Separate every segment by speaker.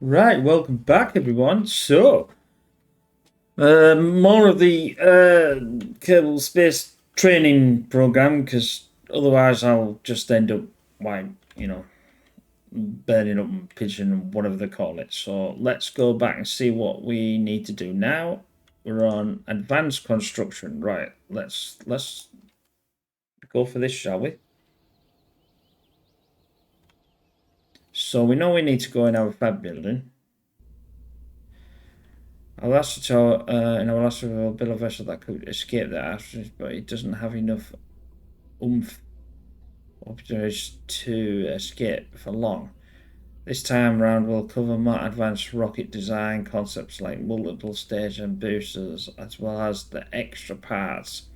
Speaker 1: Right, welcome back, everyone. More of the Kerbal Space training program, because otherwise I'll just end up, like, burning up and pigeon and whatever they call it. So let's go back and see what we need to do now. We're on advanced construction. Right, let's go for this, shall we? So we know we need to go in our fab building. I'll ask to and I will ask for a build a vessel that could escape the asteroids, but it doesn't have enough oomph operators to escape for long. This time round, we'll cover more advanced rocket design concepts like multiple stage and boosters, as well as the extra parts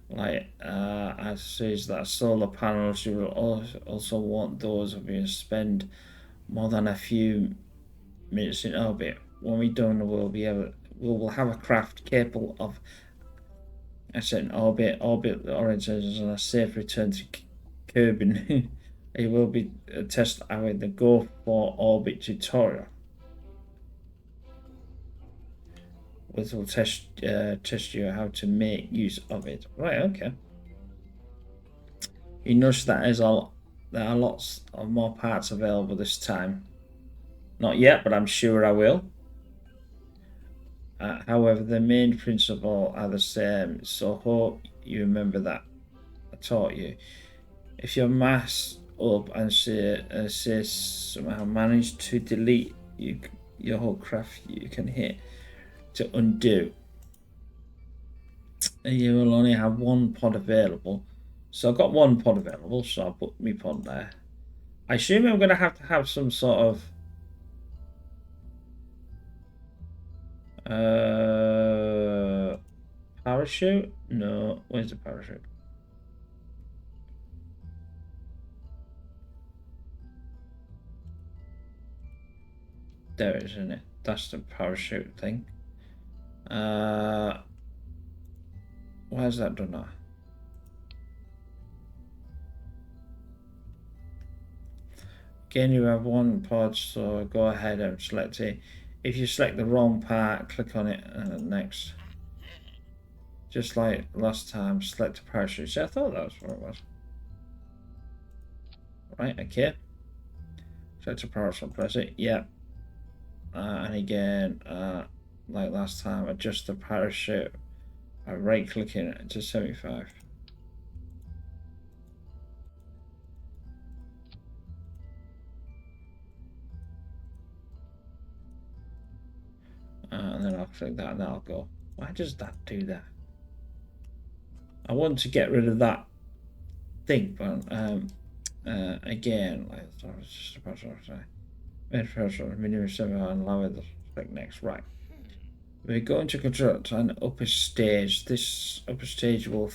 Speaker 1: like I says that solar panels. You will also want those of you to spend more than a few minutes in orbit. When we're done, we will have a craft capable of a certain orbit orientations, and a safe return to Kerbin. It will be a test with the Go for Orbit tutorial, which will test you how to make use of it. Right, okay. You notice that is all. There are lots of more parts available this time. Not yet, but I'm sure I will. However, the main principle are the same, so hope you remember that I taught you. If your mass up and say somehow manage to delete your whole craft, you can hit to undo. And you will only have one pod available. So I've got one pod available, so I'll put my pod there. I assume I'm going to have some sort of parachute. No, where's the parachute? There it is, isn't it? That's the parachute thing. Where's that done now? Again, you have one pod, so go ahead and select it. If you select the wrong part, click on it and next. Just like last time, select the parachute. See, I thought that was what it was. Right, okay. Select a parachute, press it. Yep. And again, like last time, adjust the parachute by right clicking it to 75. And then I'll click that and I'll go. Why does that do that? I want to get rid of that thing, but again, like, just a parachute. Mid parachute, minimum 7 and lower the click next. Right. We're going to construct an upper stage. This upper stage will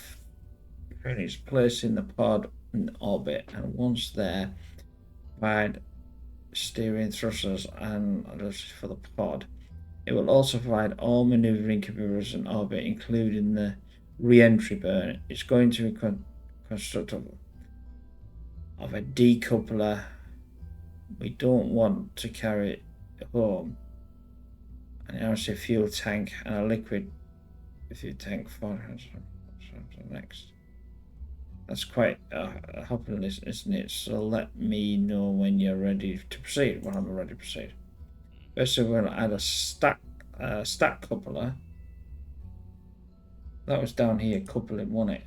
Speaker 1: finish placing the pod in orbit, and once there, provide steering thrusters and for the pod. It will also provide all maneuvering capabilities in orbit, including the re-entry burn. It's going to be constructed of a decoupler. We don't want to carry it home. And also a fuel tank and a liquid fuel tank for next. That's quite a hopping list, isn't it? So let me know when you're ready to proceed. When I'm ready to proceed. First, we're going to add a stack coupler. That was down here, coupling, wasn't it?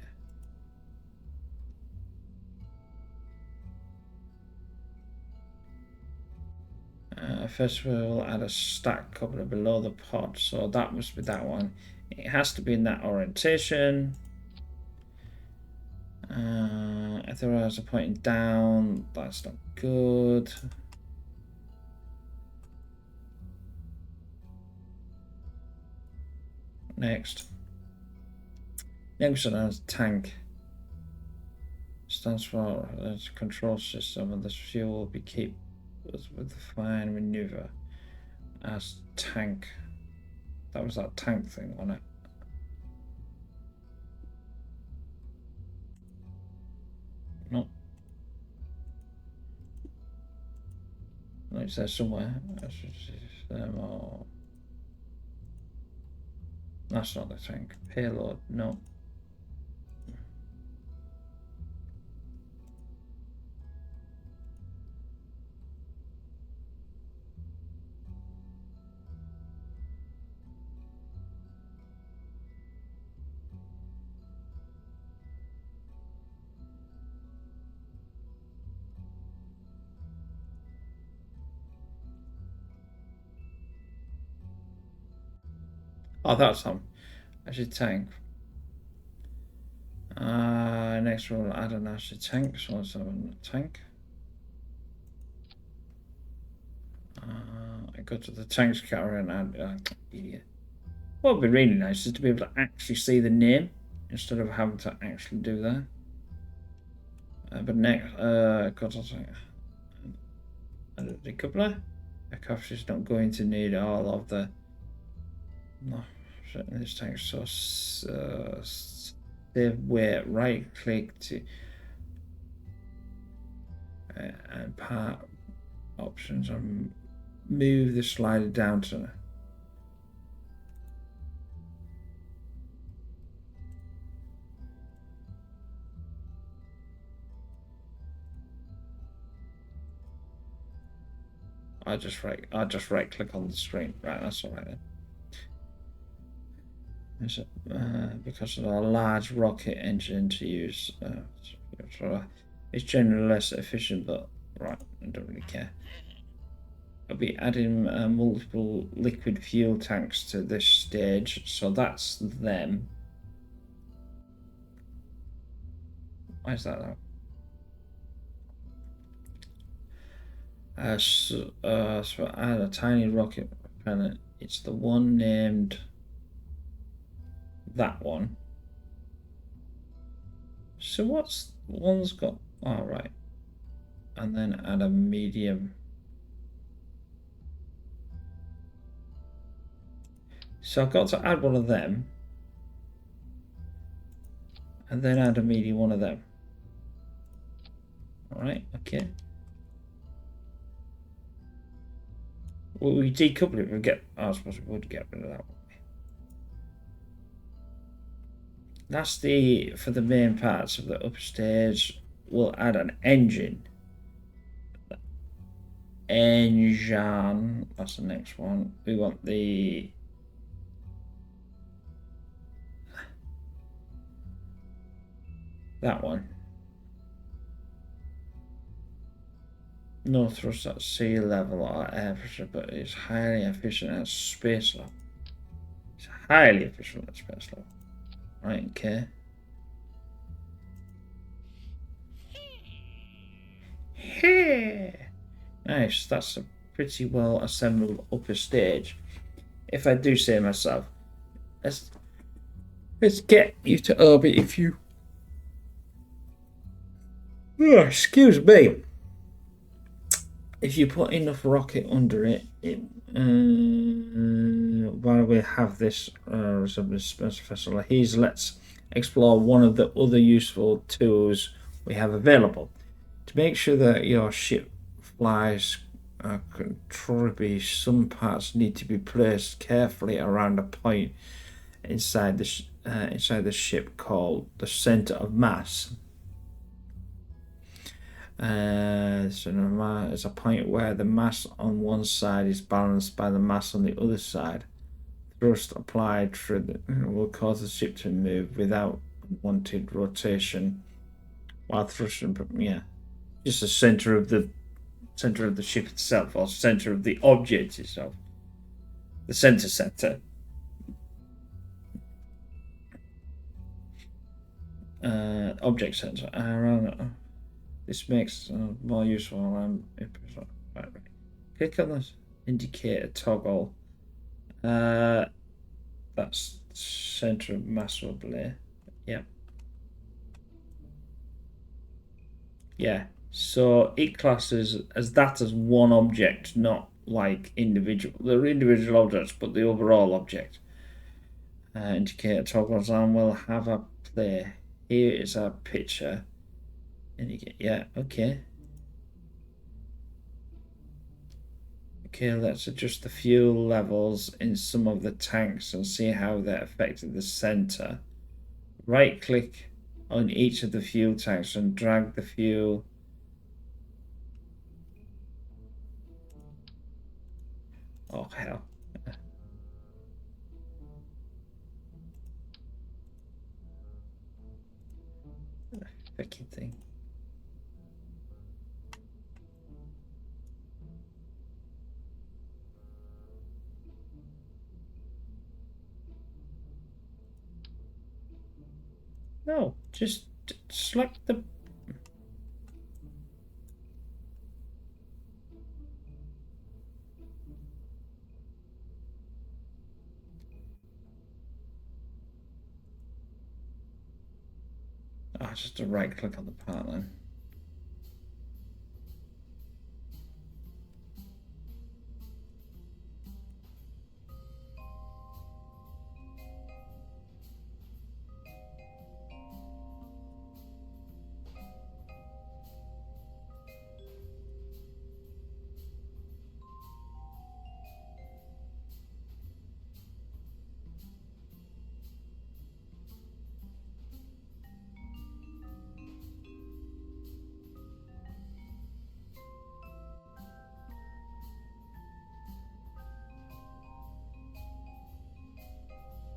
Speaker 1: First, we'll add a stack coupler below the pod. So that must be that one. It has to be in that orientation. If the arrows are pointing down, that's not good. Next. Next one is tank. Stands for control system, and this fuel will be kept with the fine maneuver as tank. That was that tank thing, wasn't it? No. It's there somewhere. That's not the tank. Payload, no. Oh, that's some. Actually, tank. Next we'll add an actually tank. So let's have a tank. I go to the tanks category and add. Idiot. What would be really nice is to be able to actually see the name instead of having to actually do that. But next, got to add a decoupler. Because she's not going to need all of the. No, this tank so save weight. Right click to and part options and move the slider down to. I just right click on the screen. Right, that's all right then. Because of a large rocket engine to use, it's generally less efficient, but right, I don't really care. I'll be adding multiple liquid fuel tanks to this stage, so that's them. Why is that though? So add a tiny rocket propellant. It's the one named that one. So what's one's got? All right, and then add a medium. So I've got to add one of them, and then add a medium one of them. All right, okay. Well, we decouple it. We get. I suppose we would get rid of that one. That's the for the main parts of the upstage. We'll add an engine. Engine. That's the next one. We want the. That one. No thrust at sea level or air pressure, but it's highly efficient at space level. It's highly efficient at space level. Right, okay. Hey! Nice, that's a pretty well assembled upper stage. If I do say myself, let's get you to orbit if you. Oh, excuse me. If you put enough rocket under it, while we have this vessel, let's explore one of the other useful tools we have available. To make sure that your ship flies controllably, some parts need to be placed carefully around a point inside the ship called the center of mass. So it's a point where the mass on one side is balanced by the mass on the other side. Thrust applied through will cause the ship to move without unwanted rotation, while thrust, just the center of the ship itself, or center of the object itself, the center. Object center around. This makes more useful. Right. Click on this indicator toggle. That's center of mass overlay. Yeah. Yeah. So it classes as that as one object, not like individual. They're individual objects, but the overall object. Indicator toggles on. We'll have a play. Here is our picture. And you get, yeah, okay. Okay, let's adjust the fuel levels in some of the tanks and see how that affected the center. Right click on each of the fuel tanks and drag the fuel. Oh, hell. Fucking thing. No, just select the. Oh, just a right click on the part then.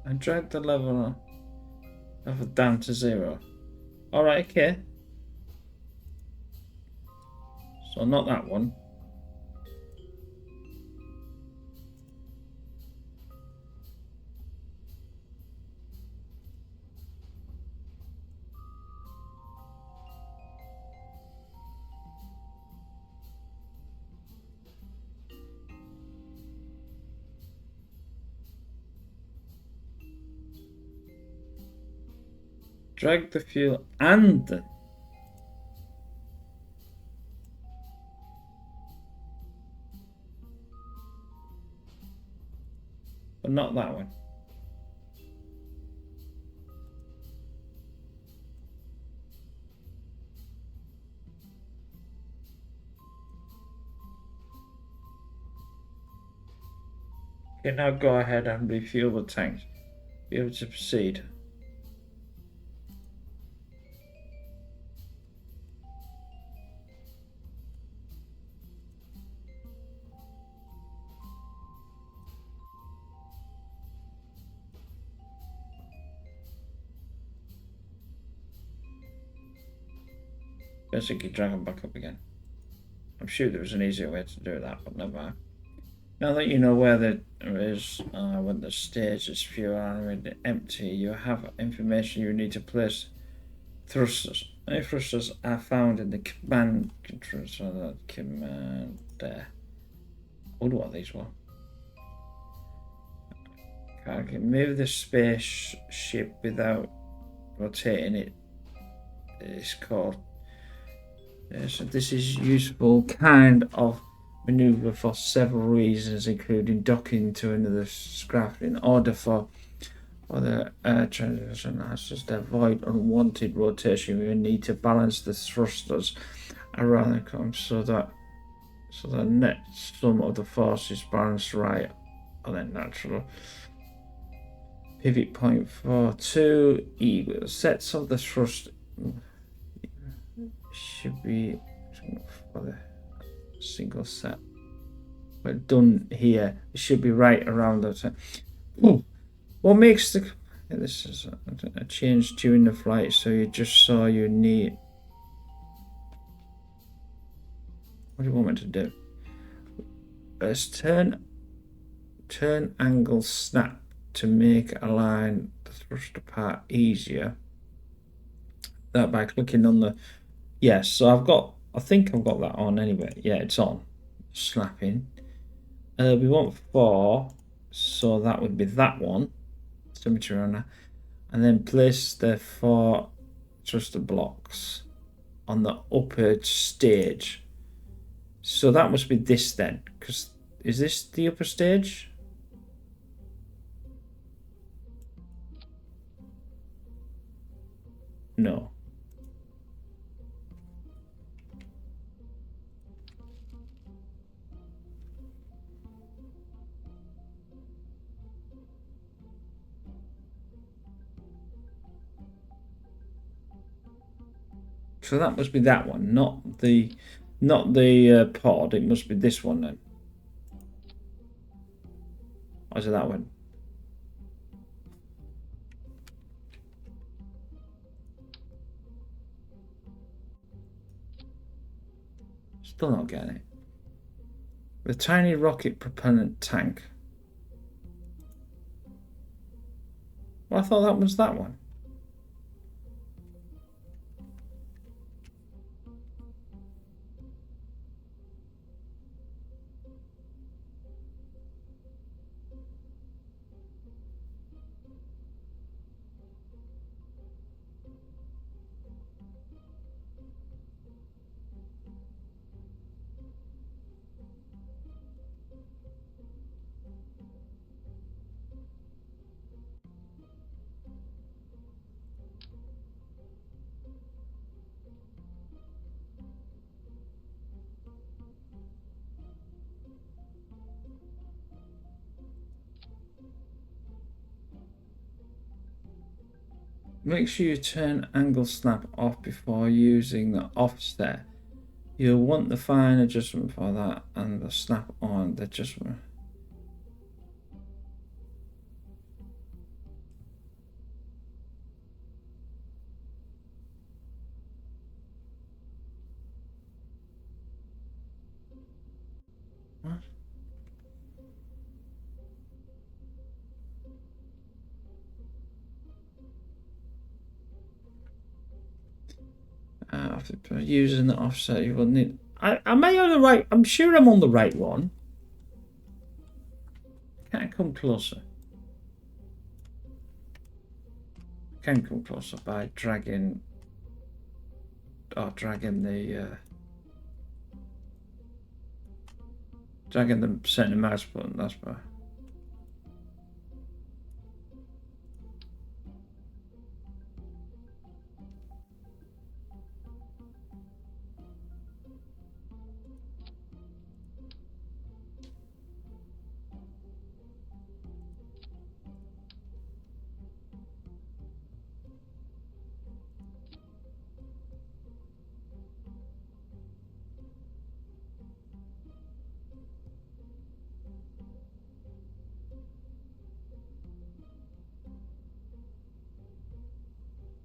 Speaker 1: And drag the level down to 0. Alright, okay. So not that one. Drag the fuel and the. But not that one. Okay, now go ahead and refuel the tanks. Be able to proceed. Basically drag them back up again. I'm sure there was an easier way to do that, but never mind. Now that you know where there is, when the stage is fuel and empty, you have information you need to place thrusters. Any thrusters are found in the command control, so that command there. I wonder what these were. I can move the spaceship without rotating it. It's called. So this is useful kind of maneuver for several reasons, including docking to another craft in order for the air transition has to avoid unwanted rotation. You need to balance the thrusters around the column so that the net sum of the force is balanced right on a natural pivot point for 2 equals sets of the thrust should be for the single set. But done here, it should be right around the time. What makes the this is a change during the flight, so you just saw you need. What do you want me to do? Let's turn angle snap to make align the thruster part easier. That by clicking on the yes. So I think I've got that on anyway. Yeah, it's on. Snapping. We want 4, so that would be that one. Symmetry on that. And then place the 4 thruster blocks on the upper stage. So that must be this then, because is this the upper stage? No. So that must be that one, not the pod. It must be this one then. Or is it that one? Still not getting it. The tiny rocket propellant tank. Well, I thought that was that one. Make sure you turn angle snap off before using the offset. You'll want the fine adjustment for that and the snap on the adjustment. What? After using the offset, you will need. Am I on the right? I'm sure I'm on the right one. Can I come closer? Can come closer by dragging. Oh, dragging the center mouse button. That's better.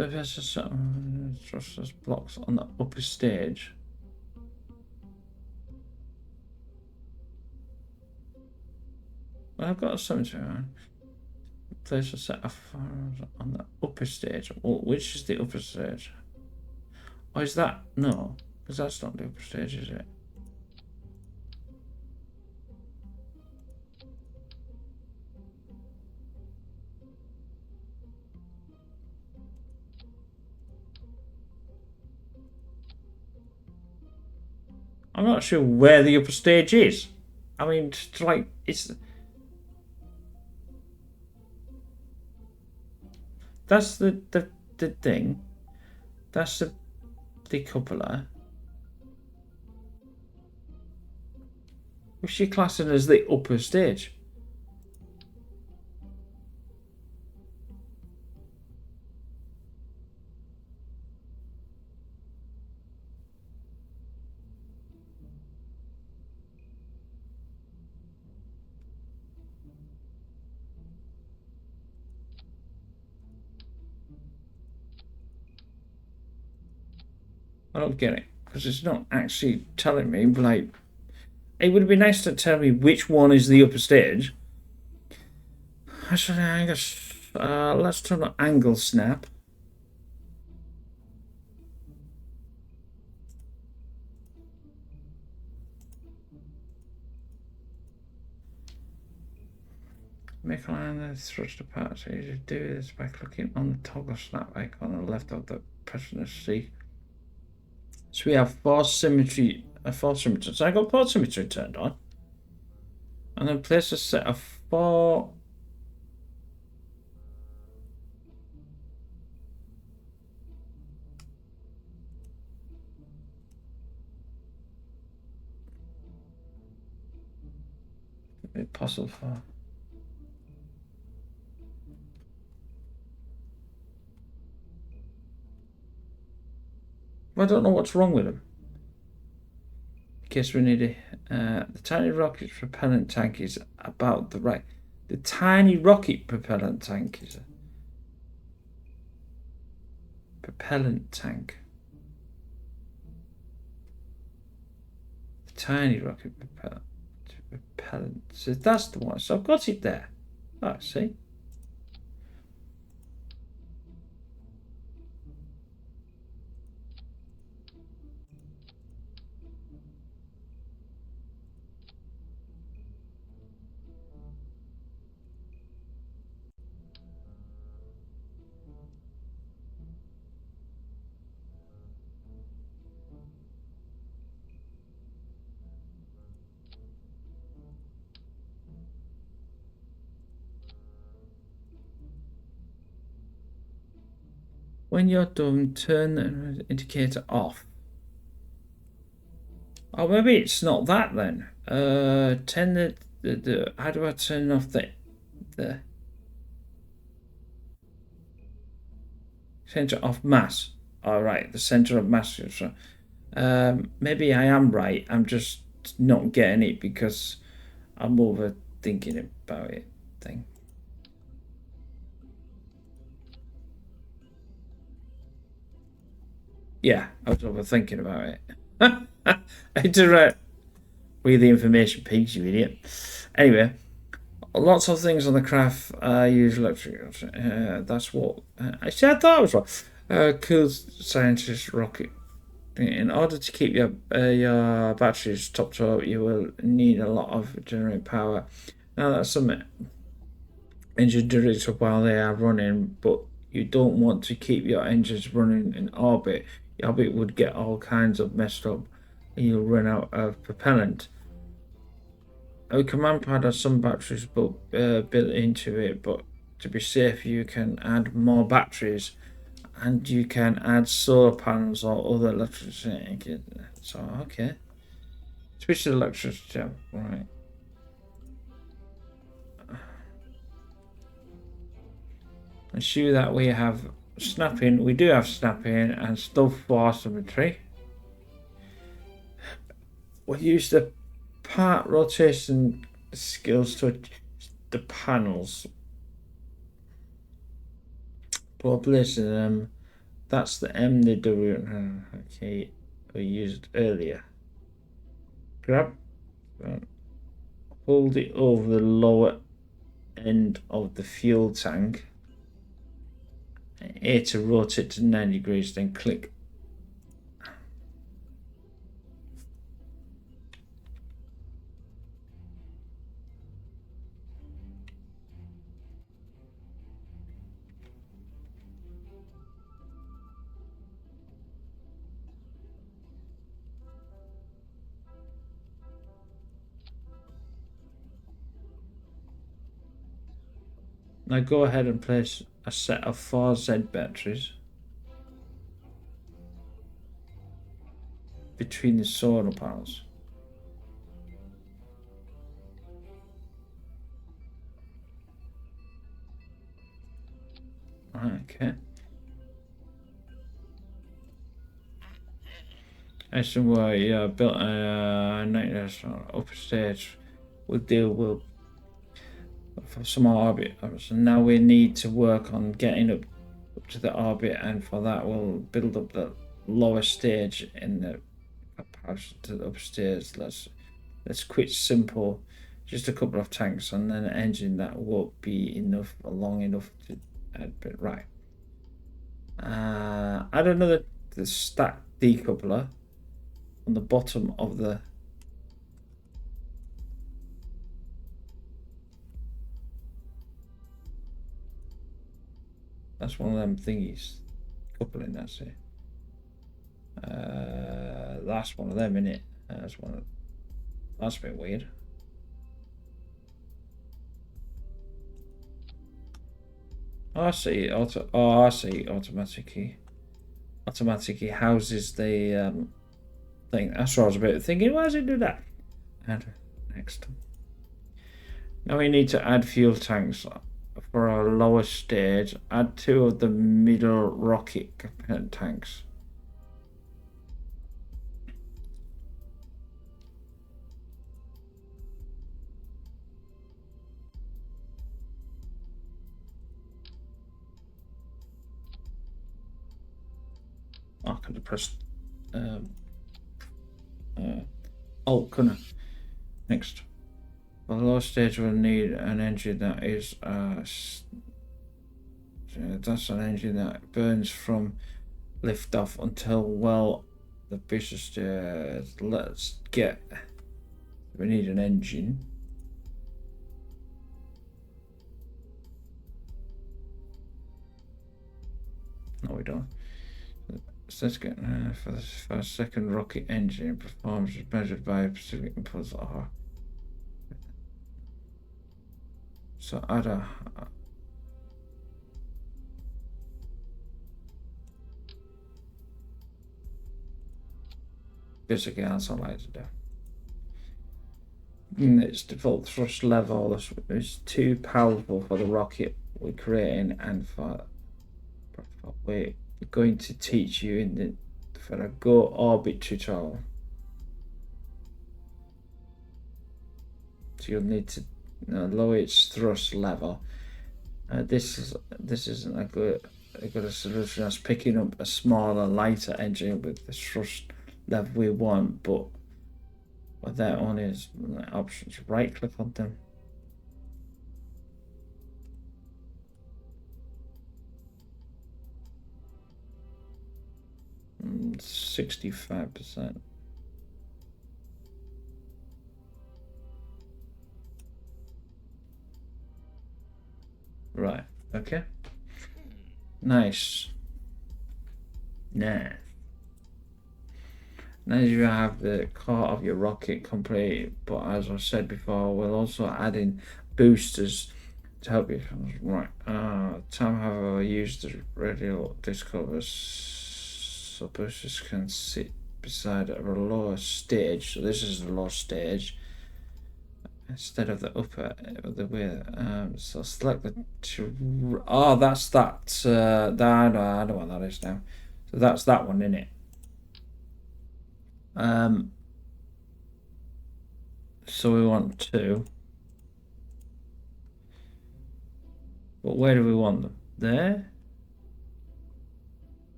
Speaker 1: There's just blocks on the upper stage. Well, I've got something to place a set of files on the upper stage. Well, which is the upper stage? Oh, is that? No, because that's not the upper stage, is it? I'm not sure where the upper stage is. I mean, it's like it's. That's the thing. That's the decoupler. Which you're classing as the upper stage. I don't get it because it's not actually telling me. Like, it would be nice to tell me which one is the upper stage. Actually, I guess let's turn on angle snap. Make a line and thrust apart. So you do this by clicking on the toggle snap icon on the left of the pressing the C. So we have force symmetry. So I got force symmetry turned on. And then place a set of 4. Possible for. I don't know what's wrong with them. In case we need it. The tiny rocket propellant tank is about the right. The tiny rocket propellant tank is a propellant tank. The tiny rocket propellant. So that's the one. So I've got it there. Oh, see. When you're done, turn the indicator off. Oh, maybe it's not that then. Turn the how do I turn off the center of mass? All right, the center of mass. Maybe I am right. I'm just not getting it because I'm overthinking about it. Thing. Yeah, I was overthinking about it. I had to read the information piece, you idiot. Anyway, lots of things on the craft use electric. That's what I said. I thought it was wrong. Cool scientist rocket. In order to keep your batteries topped up, you will need a lot of generating power. Now that's something engine generator while they are running, but you don't want to keep your engines running in orbit. Your orbit would get all kinds of messed up, and you'll run out of propellant. Our command pad has some batteries built into it, but to be safe, you can add more batteries, and you can add solar panels or other electricity. So okay, switch to electricity. Right. Ensure that we have snapping. We do have snapping and stuff for symmetry. We'll use the part rotation skills to adjust the panels. For placing them, that's the M they do. Okay, we used earlier. Grab, hold it over the lower end of the fuel tank. A to rotate to 90 degrees, then click. Now go ahead and place a set of 4 Z batteries between the solar panels. Okay. As to why built a night upper stage will deal with for some orbit. So now we need to work on getting up to the orbit, and for that we'll build up the lower stage in the comparison to the upstairs. Let's quit simple, just a couple of tanks and then an engine that won't be enough long enough to add. But right. Add another the stack decoupler on the bottom of the that's one of them thingies coupling, that's it. That's one of them, in it. That's a bit weird. Oh, I see. I see. Automatically houses the thing. That's what I was about thinking. Why does it do that? Add next. Now we need to add fuel tanks for our lower stage. Add 2 of the middle rocket tanks. could have pressed Alt, couldn't I? Next. The low stage will need an engine that is that's an engine that burns from liftoff until well the booster stairs. Let's get. We need an engine. No, we don't. So let's get for the second rocket engine performance is measured by a specific impulse. So add a. Basically, that's all I like to do. Its default thrust level is too powerful for the rocket we're creating, and for we're going to teach you in the for a go orbit tutorial. So you'll need to lower its thrust level. This isn't a good solution as picking up a smaller, lighter engine with the thrust level we want, but that only is options. Right click on them. 65%. Right, okay. Nice. Now you have the core of your rocket complete, but as I said before, we'll also add in boosters to help you. Right, time however used the radio discovers so boosters can sit beside a lower stage. So this is the low stage instead of the upper the way. So select the that's that. I know what that is now. So that's that one, isn't it? So we want two. But where do we want them? There?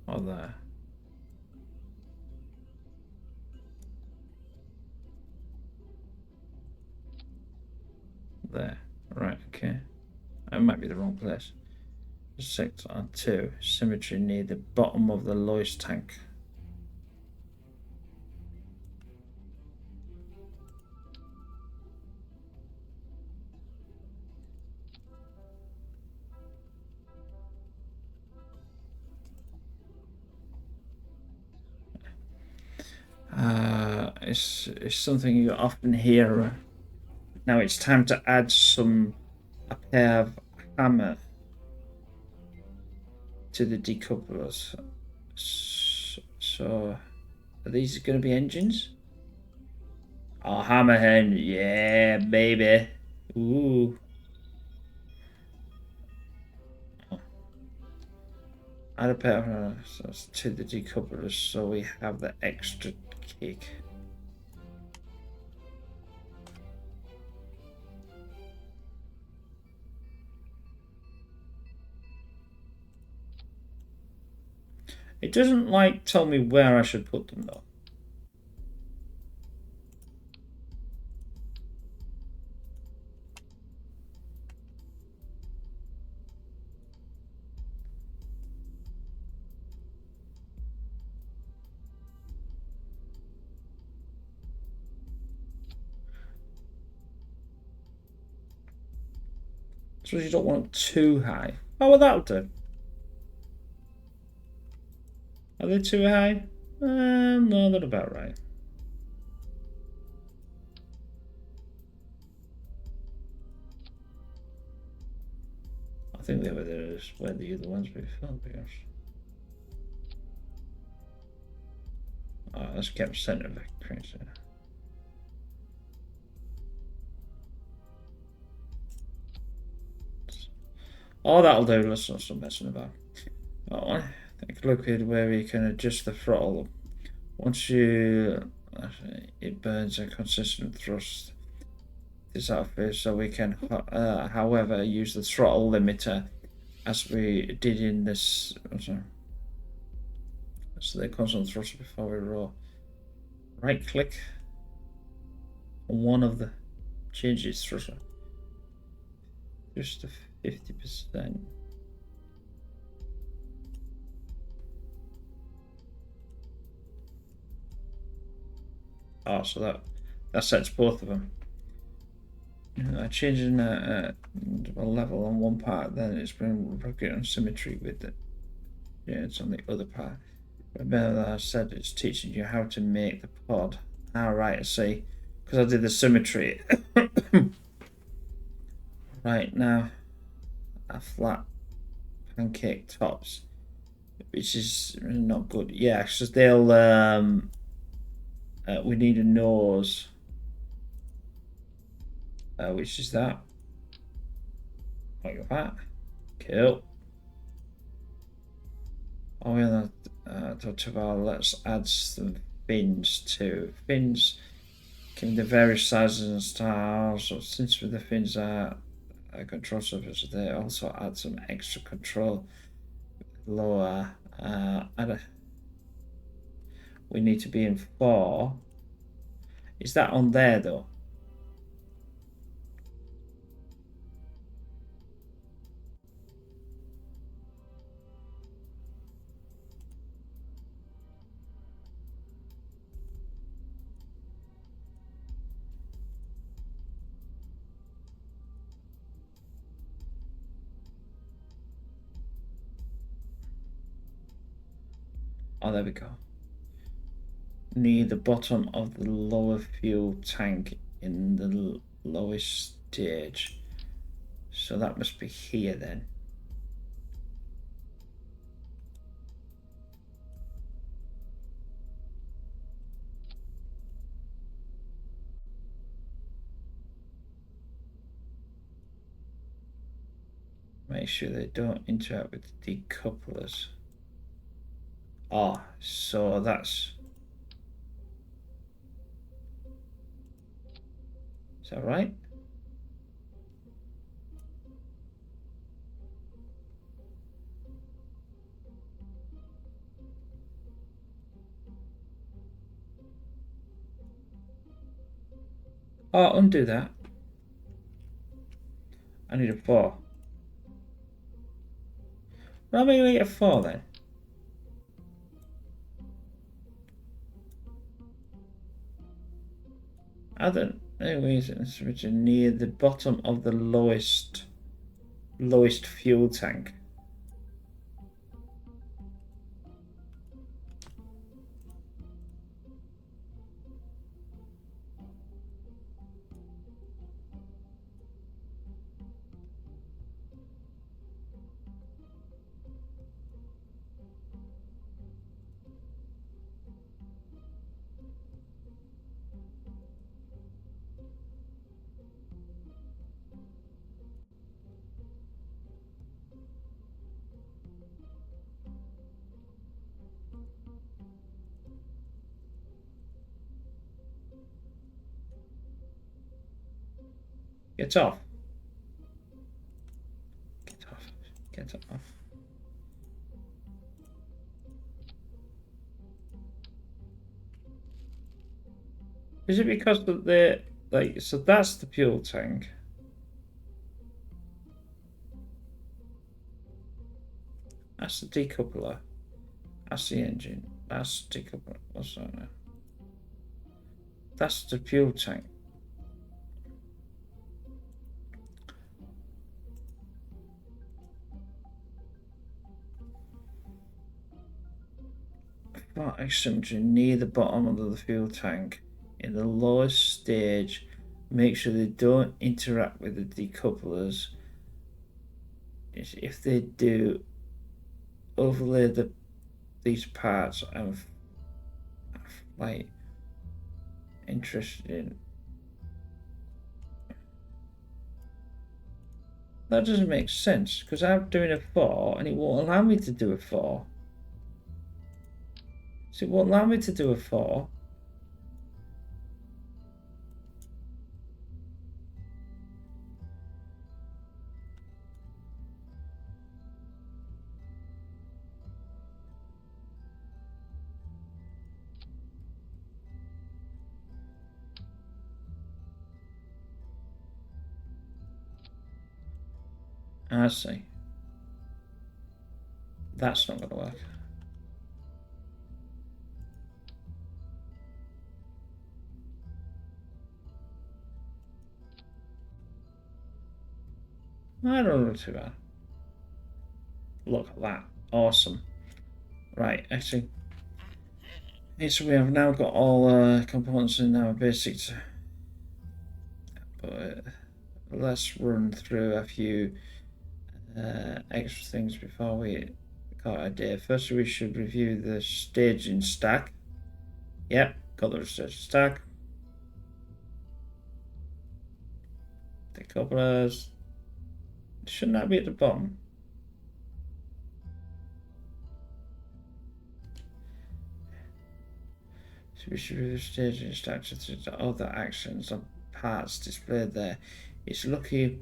Speaker 1: Or there? There. Right, okay. That might be the wrong place. 6 on 2. Symmetry near the bottom of the lowest tank. It's something you often hear. Now it's time to add a pair of hammer to the decouplers. So are these going to be engines? Oh, hammerhead, yeah, baby. Ooh. Add a pair of hammers to the decouplers so we have the extra kick. It doesn't tell me where I should put them though. So you don't want it too high. Oh, well, that'll do. Are they too high? No, they're about right. I think they were there where the other ones were filmed, because. Oh, let's keep center of crazy. Oh, that'll do. Let's not stop messing about. Oh, take a look at where you can adjust the throttle. Once it burns a consistent thrust. This outfit, so we can, however, use the throttle limiter as we did in this. So the console thruster before we roll. Right click on one of the changes thruster. Just to 50%. Oh, so that sets both of them. Changing a level on one part, then it's been broken on symmetry with it. Yeah, it's on the other part. Remember that I said it's teaching you how to make the pod. Right, I see. Because I did the symmetry. Right, now a flat pancake tops, which is not good. Yeah, because they'll we need a nose, which is that, like that. Cool. Oh yeah, let's add some fins too. Fins can be the various sizes and styles. So since the fins are control surface, they also add some extra control. Lower. We need to be in 4. Is that on there though? Oh, there we go. Near the bottom of the lower fuel tank in the lowest stage. So that must be here then. Make sure they don't interact with the decouplers. Ah, so that's... Is that right? Oh, undo that. I need a 4. Well, I'm going to get a 4 then. Other anyways, it's near the bottom of the lowest fuel tank. Get off. Get off. Get off. Is it because of the like? So that's the fuel tank. That's the decoupler. That's the engine. That's the decoupler. What's that now? That's the fuel tank. Flat asymmetry near the bottom of the fuel tank in the lowest stage. Make sure they don't interact with the decouplers. If they do, overlay these parts. I'm like interested in. That doesn't make sense because I'm doing a 4 and it won't allow me to do a 4. So it won't allow me to do a 4. I see. That's not going to work. I don't look too bad. Look at that. Awesome. Right, actually. So we have now got all components in our basics. But let's run through a few extra things before we call it a day. First, we should review the staging stack. Yep, got the staging stack. The couplers. Shouldn't that be at the bottom? So we should review the staging stack to other actions and parts displayed there. It's lucky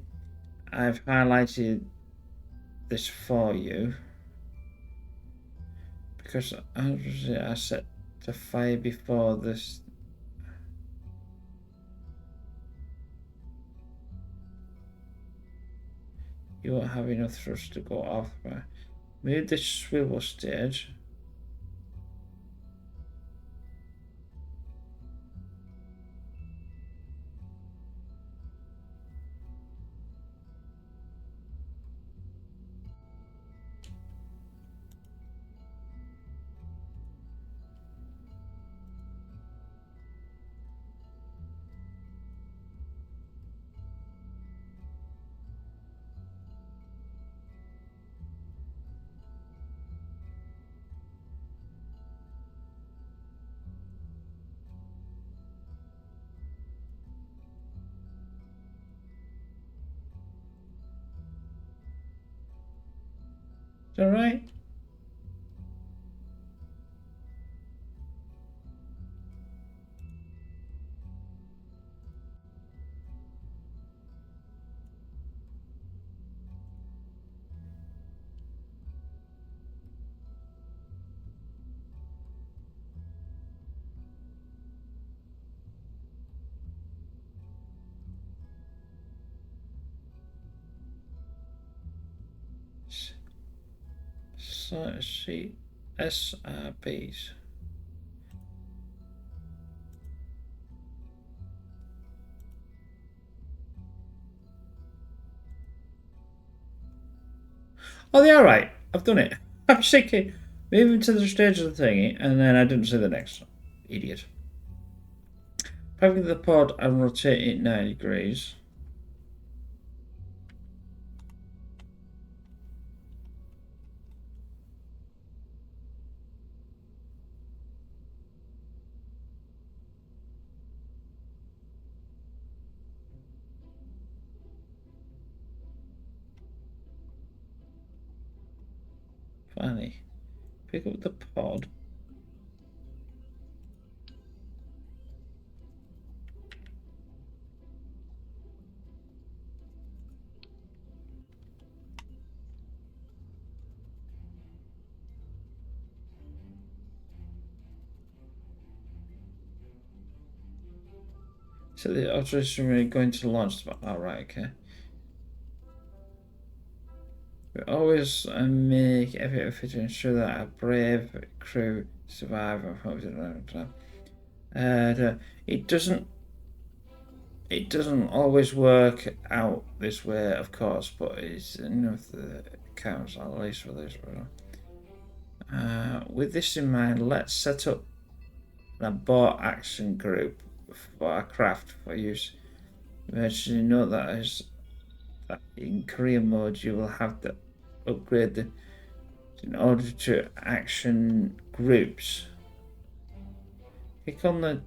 Speaker 1: I've highlighted this for you because I set to fire before this. You won't have enough thrust to go off. Move this swivel stage. Is that right? So see SRBs. Oh, they are right. I've done it. I'm shaking. Moving to the stage of the thingy, and then I didn't see the next. Idiot. Having the pod and rotate it 90 degrees. Funny. Pick up the pod. So the alteration we're going to launch. Oh, right, okay. We always make every effort to ensure that our brave crew survive. It doesn't. It doesn't always work out this way, of course, but it's enough that counts at least for this. With this in mind, let's set up an abort action group for our craft for use. Emergency note that in career mode you will have to upgrade the in order to action groups. Click on the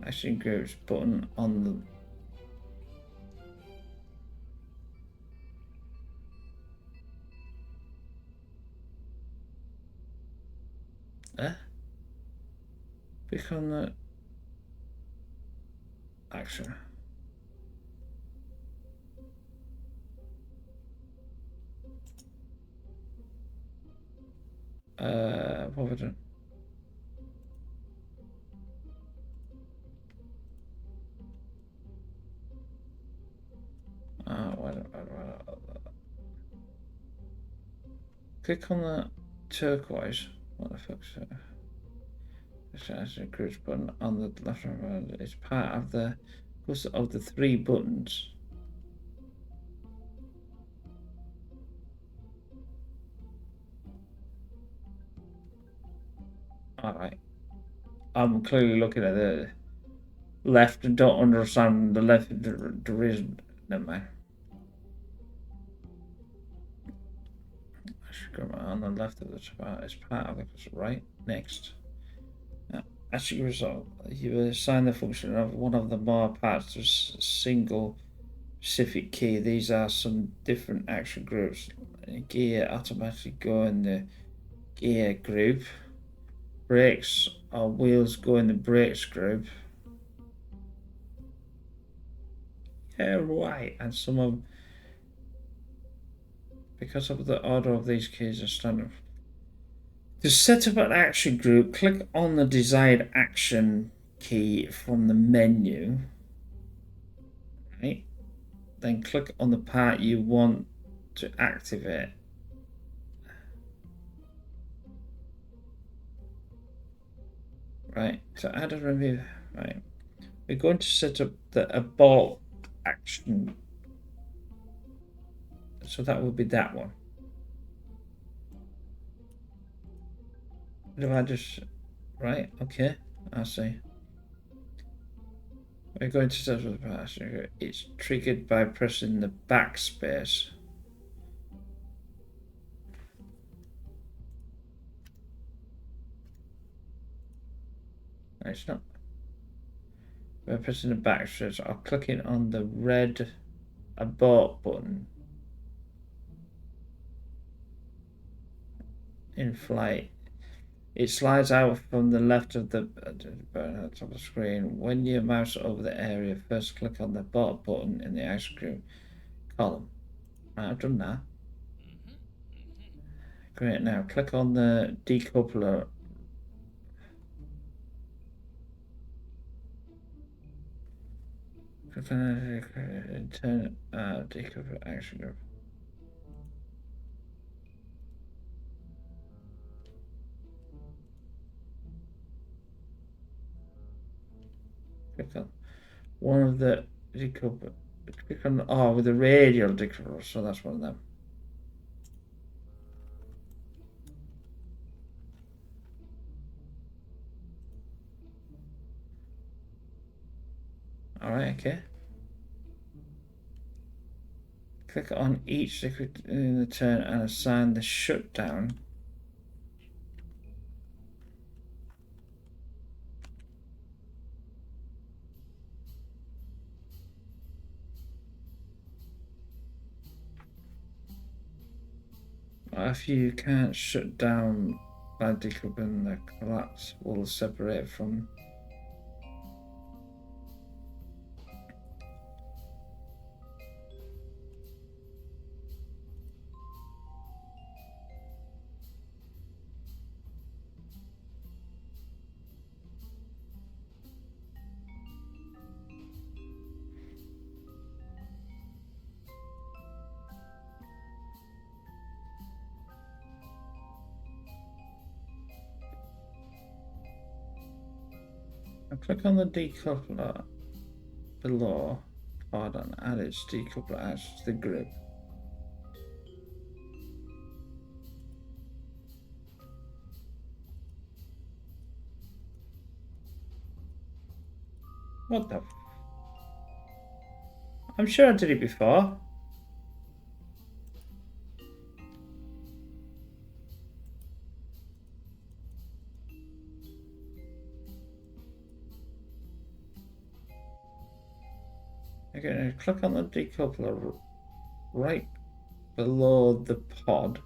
Speaker 1: action groups button on the click on the action. What we doing? Wait. Click on the turquoise. What the fuck's that? It's a cruise button on the left hand. It's part of the three buttons. Alright. I'm clearly looking at the left and don't understand the left. There is. Never mind. I should go on the left of the chart. It's part of the right. Next. As a result, you assign the function of one of the more parts to a single specific key. These are some different action groups. Gear automatically go in the gear group. Brakes or wheels go in the brakes group. Yeah, right. And some of, because of the order of these keys are standard. To set up an action group, click on the desired action key from the menu. Right. Then click on the part you want to activate. Right. To add a remove. Right. We're going to set up the abort action. So that would be that one. Do I just. Right. Okay. I see. We're going to set up the part. It's triggered by pressing the backspace. No, it's not. By pressing the backspace or clicking on the red abort button in flight. It slides out from the left of the top of the screen. When you mouse over the area, first click on the abort button in the ice cream column. Right, I've done that. Great, now click on the decoupler. Click on the turn decoupler action group. Click on one of the decoupler. Click on with the radial decoupler, so that's one of them. Alright, okay. Click on each liquid in the turn and assign the shutdown. If you can't shut down by decoupling, the collapse will separate from. Now click on the decoupler below pod and add its decoupler as to the group. What the? I'm sure I did it before. Okay, click on the decoupler right below the pod.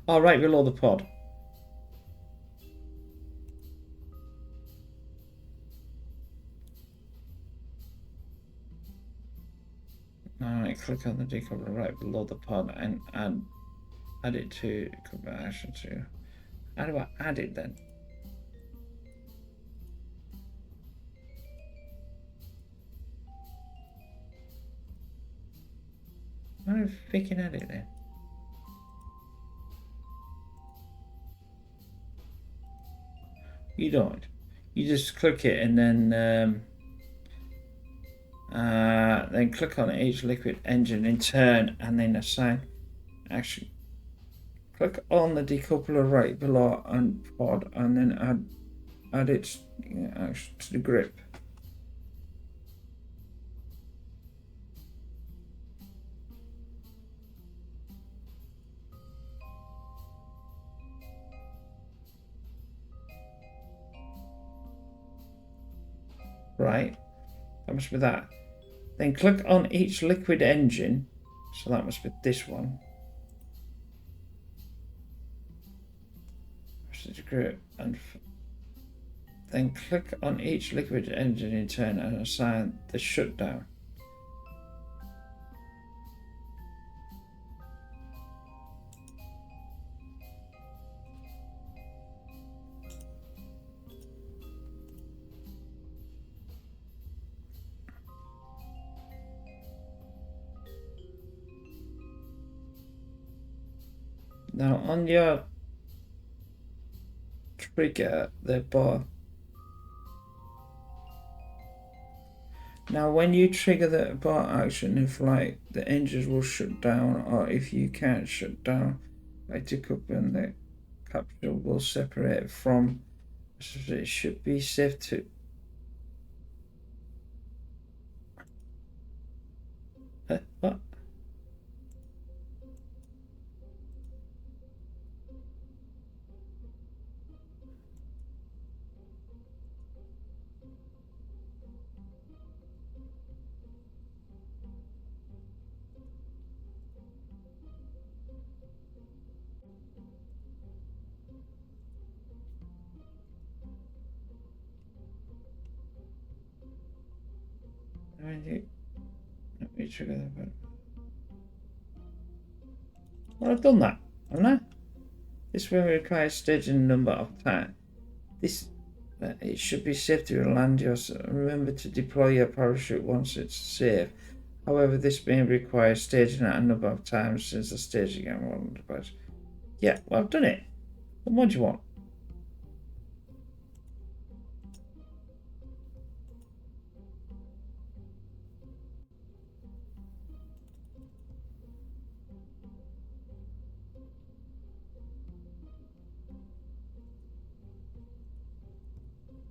Speaker 1: Oh, right below the pod. Alright, click on the decoupler right below the pod and add it to conversion to. How do I add it then? How do I freaking add it then? You don't. You just click it and then click on each liquid engine in turn and then assign. Actually, click on the decoupler right below and pod and then add it to the grip. Right, that must be that. Then click on each liquid engine, so that must be this one. And then click on each liquid engine in turn and assign the shutdown. Now on your trigger, the bar. Now when you trigger the bar action, if like the engines will shut down, or if you can't shut down, like decoupling, the capsule will separate from. So it should be safe to. What? Let me trigger that button. Well, I've done that, haven't I? This will require staging number of times. It should be safe to land yourself. Remember to deploy your parachute once it's safe. However, this may require staging at a number of times since the staging won't. But yeah, well, I've done it. What more do you want?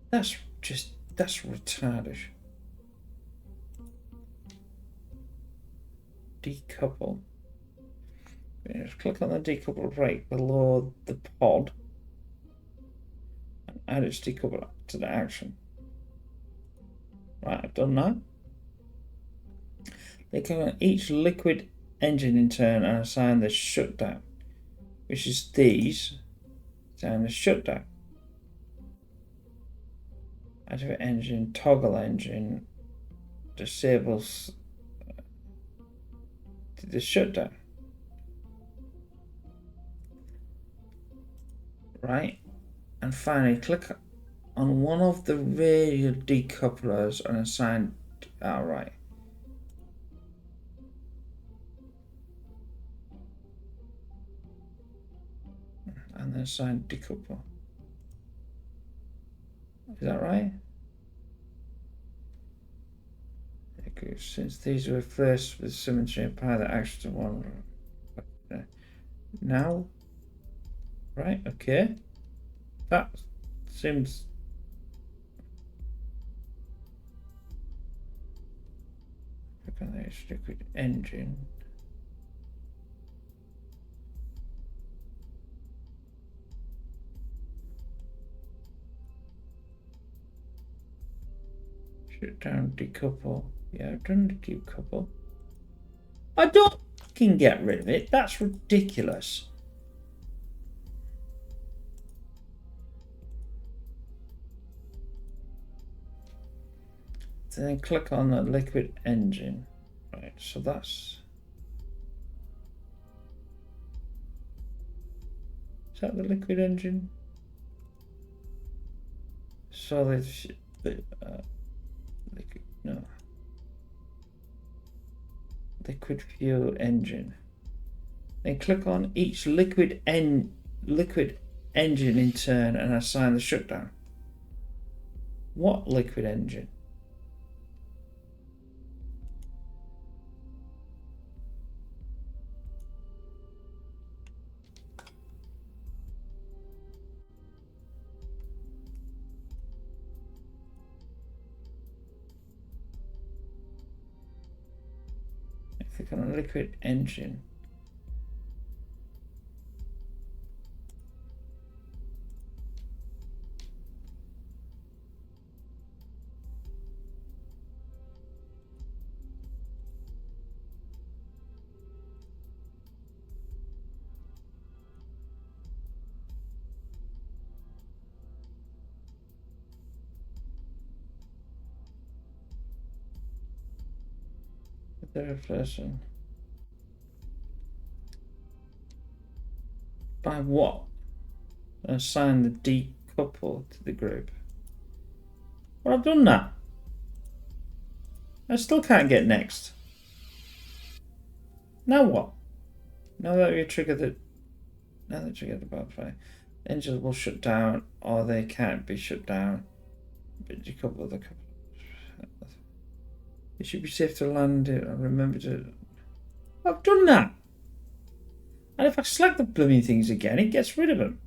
Speaker 1: That's retarded. Decouple. Just click on the decouple right below the pod and add its decoupler to the action. Right, I've done that. They click on each liquid engine in turn and assign the shutdown, which is these. Assign the shutdown. Activate engine, toggle engine, disables the shutdown. Right, and finally click on one of the radial decouplers and assign. Right. And then assign decoupler. Is that right? Okay, since these were first with symmetry, apply the action to one. Now, right? Okay, that seems. Look at this liquid engine. Shut down, decouple. Yeah, I've done the decouple. I don't fucking get rid of it. That's ridiculous. So then click on the liquid engine. Right, so that's. Is that the liquid engine? Solid. No. Liquid fuel engine. Then click on each liquid engine in turn and assign the shutdown. What liquid engine? Click on a liquid engine. Third person. By what? Assign the decouple to the group. Well, I've done that. I still can't get next. Now what? Now that we trigger the... Now that you get the bonfire, engines will shut down or they can't be shut down. But decouple the couple. It should be safe to land it. I remember to... I've done that! And if I select the blooming things again, it gets rid of them.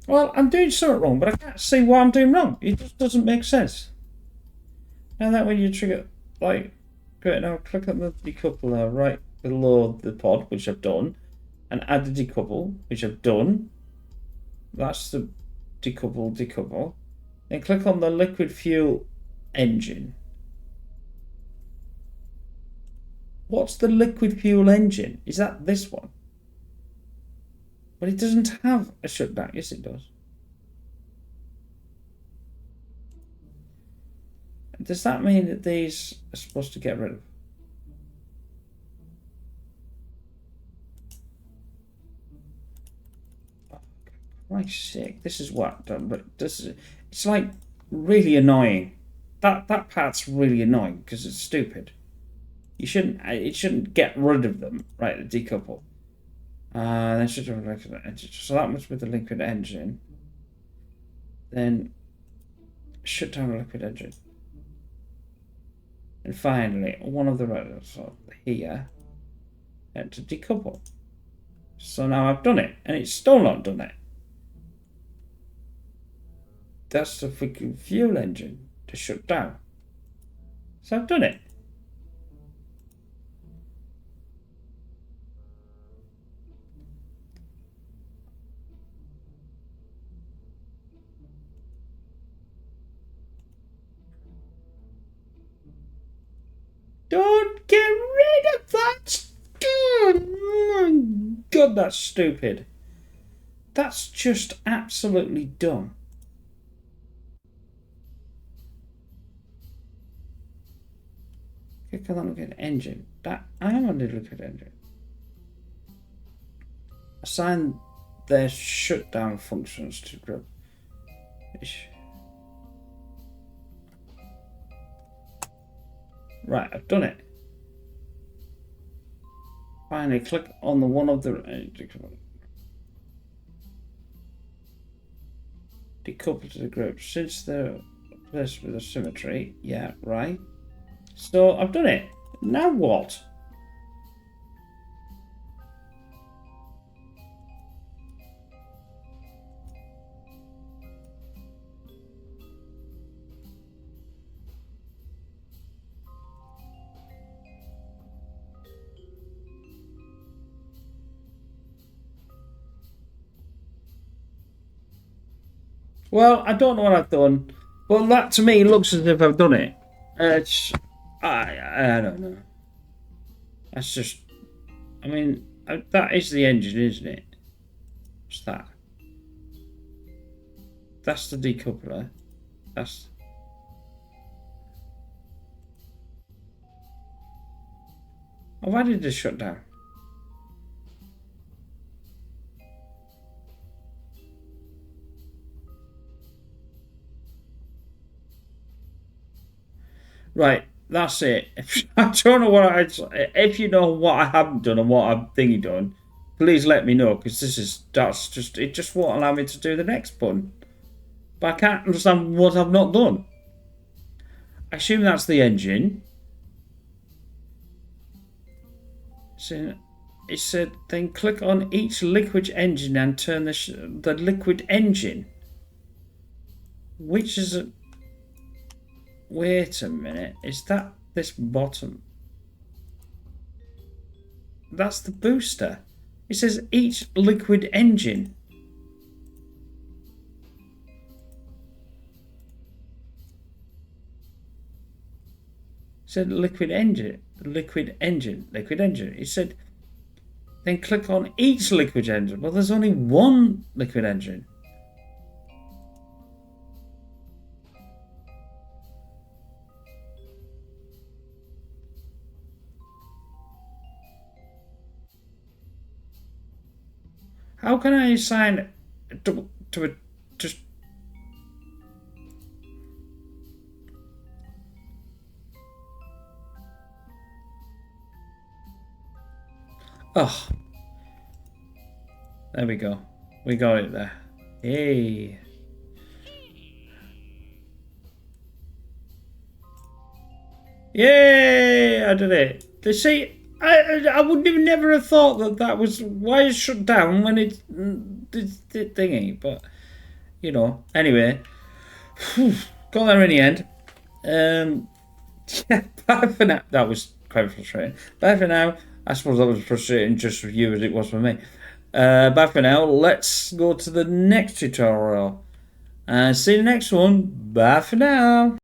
Speaker 1: Well, I'm doing something wrong, but I can't see what I'm doing wrong. It just doesn't make sense. Now that when you trigger, like, great, now click on the decoupler right below the pod, which I've done, and add the decouple, which I've done. That's the decouple. Then click on the liquid fuel engine. What's the liquid fuel engine? Is that this one? But it doesn't have a shutdown. Yes, it does. Does that mean that these are supposed to get rid of? Oh, for Christ's sake, this is what. But this is. It's like really annoying. That part's really annoying because it's stupid. You shouldn't. It shouldn't get rid of them. Right, the decouple. Then should have liquid engine. So that was with the liquid engine. Then shut down the liquid engine. And finally, one of the rows here had to decouple. So now I've done it, and it's still not done it. That's the freaking fuel engine to shut down. So I've done it. Don't get rid of that! Oh my God, that's stupid. That's just absolutely dumb. Click on the liquid engine. That I am on the liquid engine. Assign their shutdown functions to group. Right, I've done it. Finally, click on the one of the decouple to the group. Since they're placed with a symmetry, yeah, right. So I've done it. Now what? Well, I don't know what I've done, but that to me looks as if I've done it. I don't know. That's just, I mean, that is the engine, isn't it? What's that? That's the decoupler. That's. Oh, why did it shut down? Right, that's it. I don't know what I. If you know what I haven't done and what I've thingy done, please let me know because that's just it. Just won't allow me to do the next button. But I can't understand what I've not done. I assume that's the engine. So it said then click on each liquid engine and turn the liquid engine. Which is a. Wait a minute. Is that this bottom? That's the booster. It says each liquid engine. It said liquid engine. Liquid engine. Liquid engine. It said then click on each liquid engine. Well, there's only one liquid engine. How can I assign to a just? Oh, there we go. We got it there. Hey. Yay! I did it. They say I would have never have thought that was why it's shut down when it's thingy. But you know, anyway, got there in the end. Yeah, bye for now. That was quite frustrating. Bye for now. I suppose that was frustrating just for you as it was for me. Bye for now. Let's go to the next tutorial. See you next one. Bye for now.